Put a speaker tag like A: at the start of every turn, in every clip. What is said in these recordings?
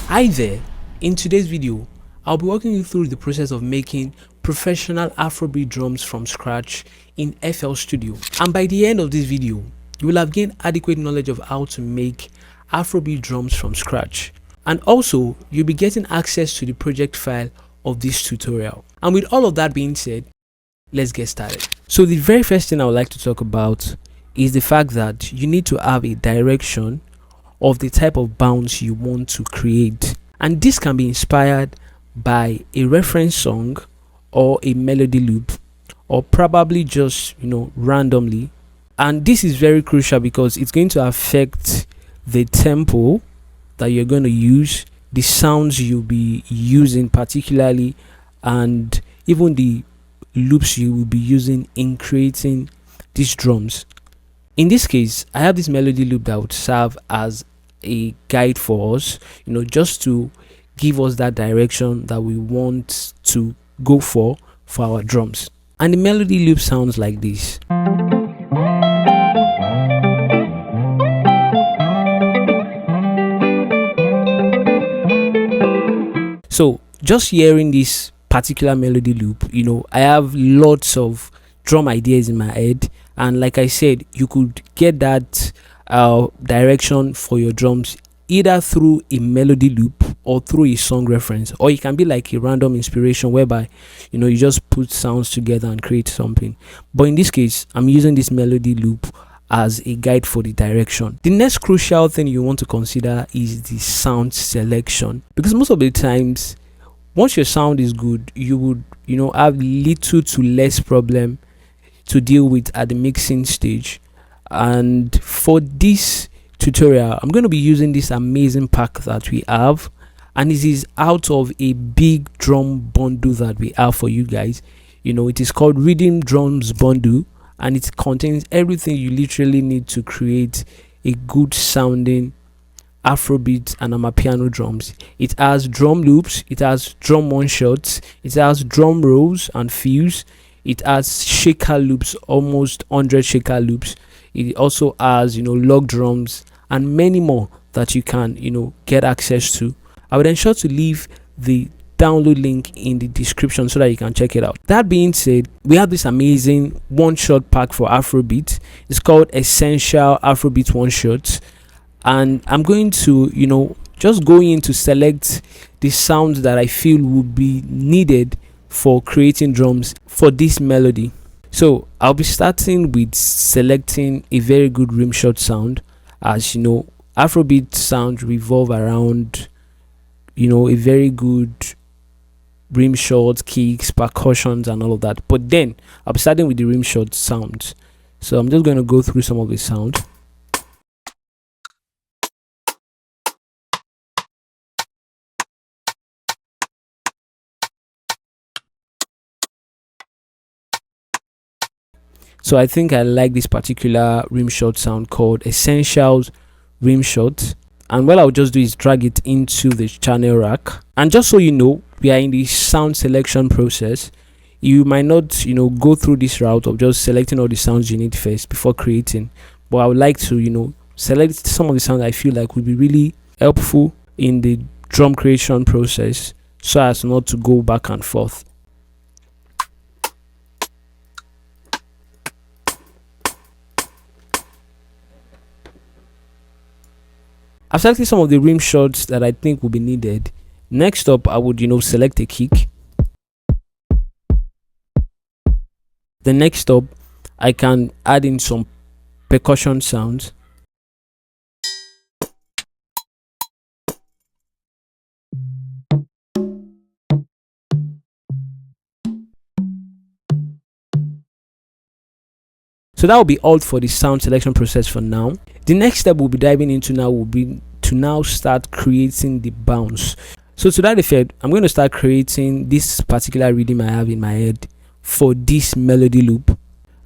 A: Hi there, in today's video, I'll be walking you through the process of making professional Afrobeat drums from scratch in FL Studio. And by the end of this video, you will have gained adequate knowledge of how to make Afrobeat drums from scratch. And also, you'll be getting access to the project file of this tutorial. And with all of that being said, let's get started. So the very first thing I would like to talk about is the fact that you need to have a direction of the type of bounce you want to create, and this can be inspired by a reference song or a melody loop, or probably just randomly. And this is very crucial because it's going to affect the tempo that you're going to use, the sounds you'll be using particularly, and even the loops you will be using in creating these drums. In this case, I have this melody loop that would serve as a guide for us, just to give us that direction that we want to go for our drums. And the melody loop sounds like this. So just hearing this particular melody loop, I have lots of drum ideas in my head, and like I said, you could get that direction for your drums either through a melody loop or through a song reference, or it can be like a random inspiration whereby you just put sounds together and create something. But in this case, I'm using this melody loop as a guide for the direction. The next crucial thing you want to consider is the sound selection, because most of the times once your sound is good, you would have little to less problem to deal with at the mixing stage. And for this tutorial, I'm going to be using this amazing pack that we have, and this is out of a big drum bundle that we have for you guys. It is called RIDDIMS Drums Bundle, and it contains everything you literally need to create a good sounding Afrobeat and amapiano drums. It has drum loops, it has drum one shots, it has drum rolls and fills, it has shaker loops, almost 100 shaker loops. It also has log drums and many more that you can get access to. I would ensure to leave the download link in the description so that you can check it out. That being said, we have this amazing one shot pack for Afrobeat. It's called Essential Afrobeat One Shots, and I'm going to just go in to select the sounds that I feel would be needed for creating drums for this melody. So I'll be starting with selecting a very good rim shot sound. As Afrobeat sounds revolve around a very good rim shot, kicks, percussions and all of that. But then I'll be starting with the rim shot sounds. So I'm just going to go through some of the sounds. So I think I like this particular rim shot sound called Essentials Rim Shot. And what I'll just do is drag it into the channel rack. And just so you know, we are in the sound selection process. You might not, go through this route of just selecting all the sounds you need first before creating. But I would like to, select some of the sounds I feel like would be really helpful in the drum creation process so as not to go back and forth. I've selected some of the rim shots that I think will be needed. Next up, I would select a kick. The next up, I can add in some percussion sounds. So that will be all for the sound selection process for now. The next step we'll be diving into now will be to now start creating the bounce. So to that effect, I'm going to start creating this particular rhythm I have in my head for this melody loop, and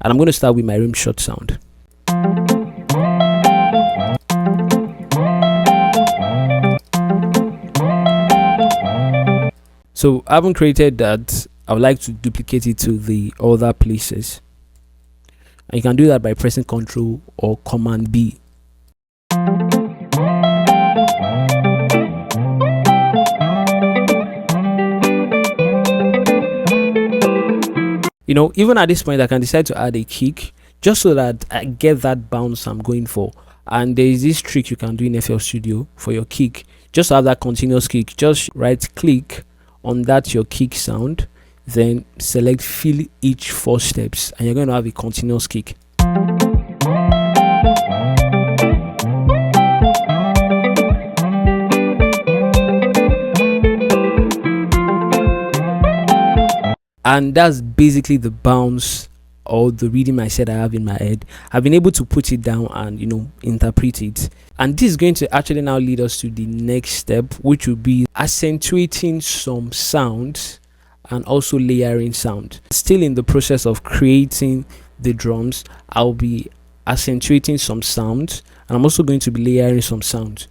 A: I'm going to start with my rim shot sound. So I haven't created that. I would like to duplicate it to the other places. And you can do that by pressing Ctrl or Command B. Even at this point I can decide to add a kick just so that I get that bounce I'm going for. And there is this trick you can do in FL Studio for your kick. Just to have that continuous kick, just right click on that your kick sound, then select fill each 4 steps, and you're going to have a continuous kick. And that's basically the bounce or the rhythm I said I have in my head. I've been able to put it down and interpret it. And this is going to actually now lead us to the next step, which will be accentuating some sounds and also layering sound. Still in the process of creating the drums, I'll be accentuating some sounds, and I'm also going to be layering some sounds.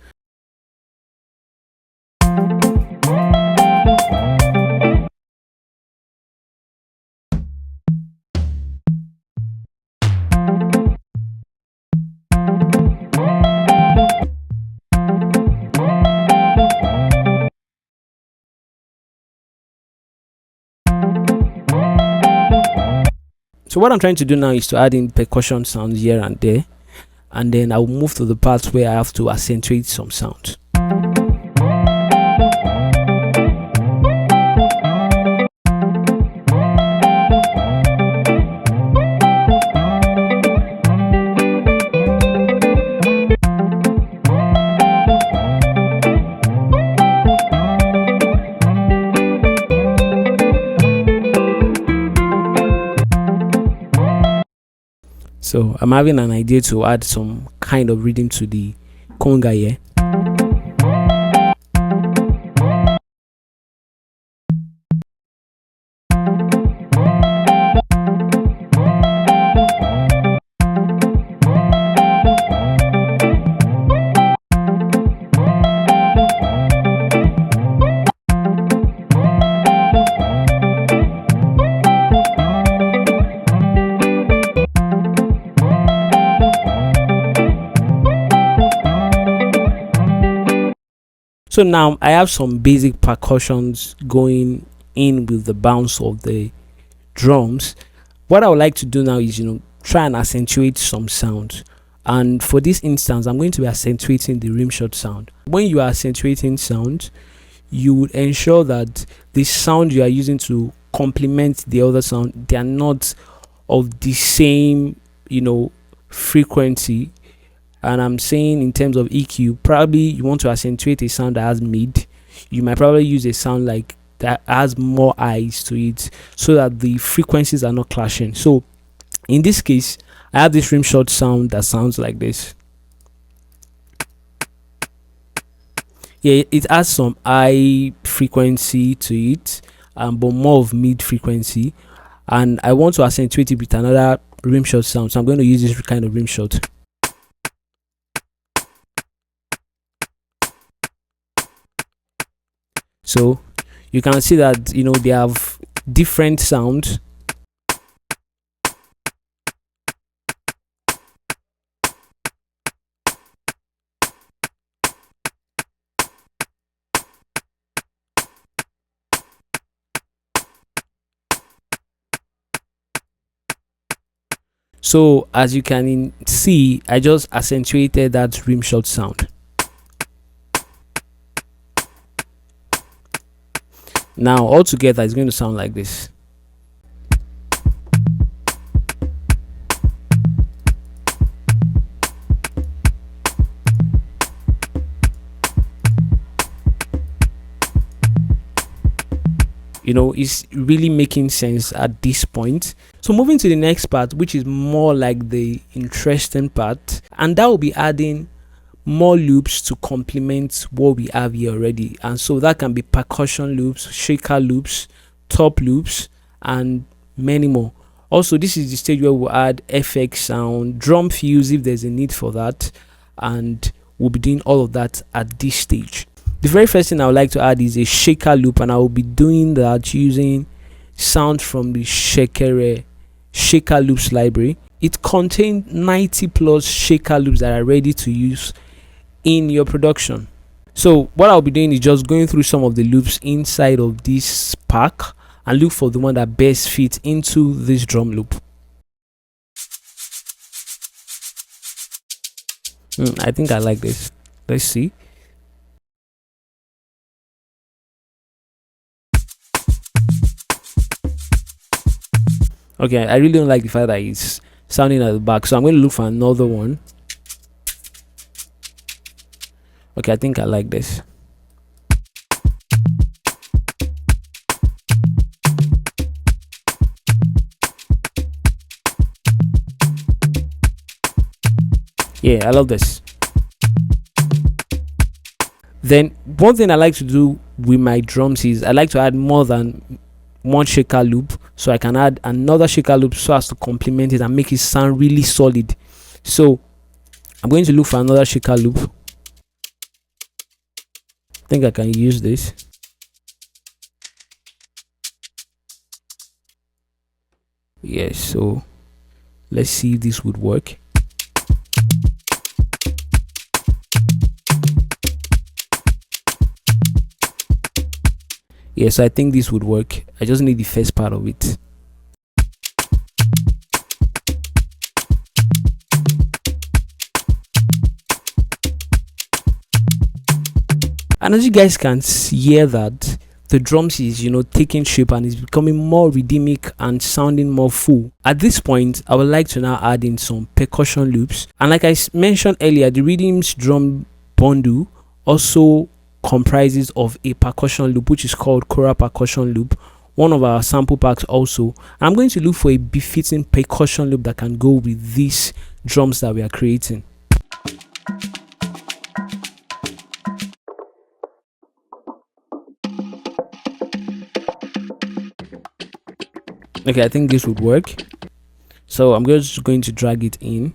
A: So what I'm trying to do now is to add in percussion sounds here and there, and then I'll move to the part where I have to accentuate some sounds. So I'm having an idea to add some kind of rhythm to the conga here. So now I have some basic percussions going in with the bounce of the drums. What I would like to do now is try and accentuate some sound, and for this instance I'm going to be accentuating the rim shot sound. When you are accentuating sound, you would ensure that the sound you are using to complement the other sound, they are not of the same frequency. And I'm saying in terms of EQ, probably you want to accentuate a sound that has mid. You might probably use a sound like that has more highs to it, so that the frequencies are not clashing. So in this case, I have this rim shot sound that sounds like this. Yeah, it has some high frequency to it, but more of mid frequency. And I want to accentuate it with another rim shot sound, so I'm going to use this kind of rim shot. So you can see that they have different sounds. So as you can see, I just accentuated that rim shot sound. Now altogether it's going to sound like this. It's really making sense at this point. So moving to the next part, which is more like the interesting part, and that will be adding more loops to complement what we have here already. And so that can be percussion loops, shaker loops, top loops, and many more. Also, this is the stage where we'll add FX sound, drum fills if there's a need for that, and we'll be doing all of that at this stage. The very first thing I would like to add is a shaker loop, and I will be doing that using sound from the shaker loops library. It contains 90 plus shaker loops that are ready to use in your production. So what I'll be doing is just going through some of the loops inside of this pack, and look for the one that best fits into this drum loop. I think I like this. Let's see. Okay, I really don't like the fact that it's sounding at the back, so I'm going to look for another one. Okay, I think I like this. Yeah, I love this. Then one thing I like to do with my drums is I like to add more than one shaker loop, so I can add another shaker loop so as to complement it and make it sound really solid. So I'm going to look for another shaker loop. I think I can use this. Yes, so let's see if this would work. Yes, I think this would work. I just need the first part of it. And as you guys can hear that the drums is taking shape and is becoming more rhythmic and sounding more full. At this point, I would like to now add in some percussion loops. And like I mentioned earlier, the RIDDIMS drum bundle also comprises of a percussion loop which is called choral percussion loop, one of our sample packs also. I'm going to look for a befitting percussion loop that can go with these drums that we are creating. Okay, I think this would work, so I'm just going to drag it in.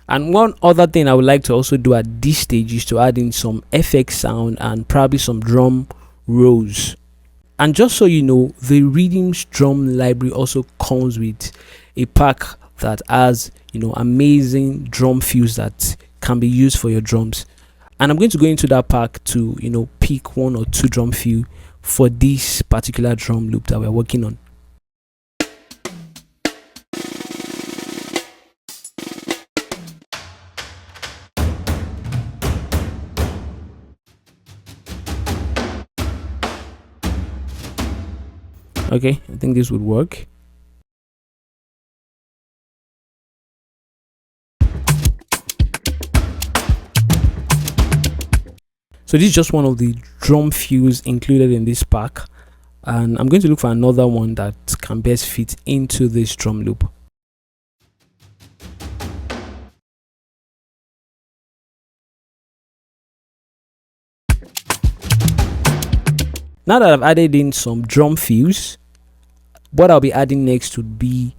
A: And one other thing I would like to also do at this stage is to add in some FX sound and probably some drum rolls. And just so you know, the RIDDIMS drum library also comes with a pack that has amazing drum fills that can be used for your drums. And I'm going to go into that pack to pick one or two drum fill for this particular drum loop that we're working on. Okay, I think this would work. So this is just one of the drum fills included in this pack, and I'm going to look for another one that can best fit into this drum loop. Now that I've added in some drum fills, what I'll be adding next would be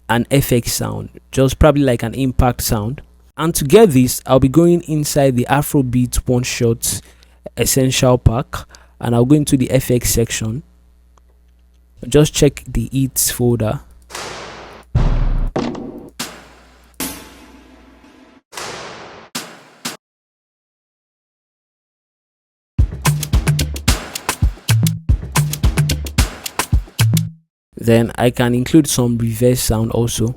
A: an FX sound, just probably like an impact sound. And to get this, I'll be going inside the Afrobeat one shot essential pack, and I'll go into the FX section. Just check the hits folder. Then I can include some reverse sound also.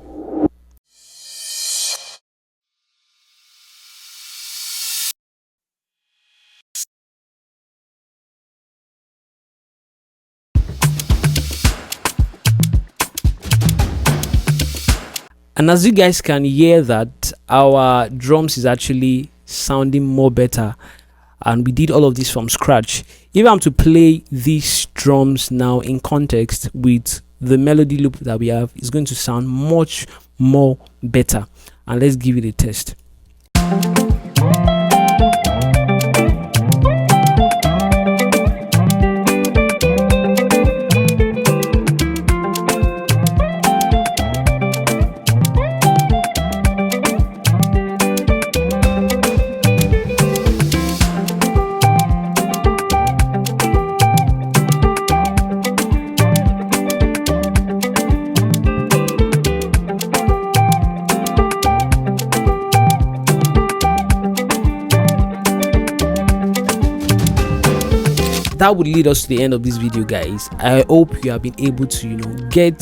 A: And as you guys can hear that our drums is actually sounding more better, and we did all of this from scratch. If I'm to play these drums now in context with the melody loop that we have, it's going to sound much more better. And let's give it a test. that would lead us to the end of this video, guys. I hope you have been able to get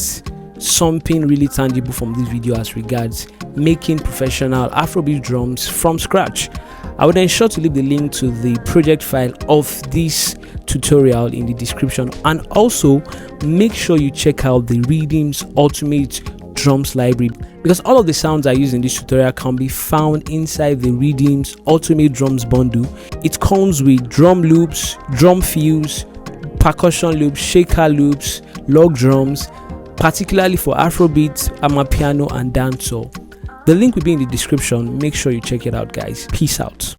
A: something really tangible from this video as regards making professional Afrobeat drums from scratch. I would ensure to leave the link to the project file of this tutorial in the description, and also make sure you check out the RIDDIMS Ultimate Drums library, because all of the sounds I use in this tutorial can be found inside the RIDDIMS Ultimate Drums bundle. It comes with drum loops, drum fills, percussion loops, shaker loops, log drums, particularly for Afrobeat, amapiano and dancehall. The link will be in the description. Make sure you check it out, guys. Peace out.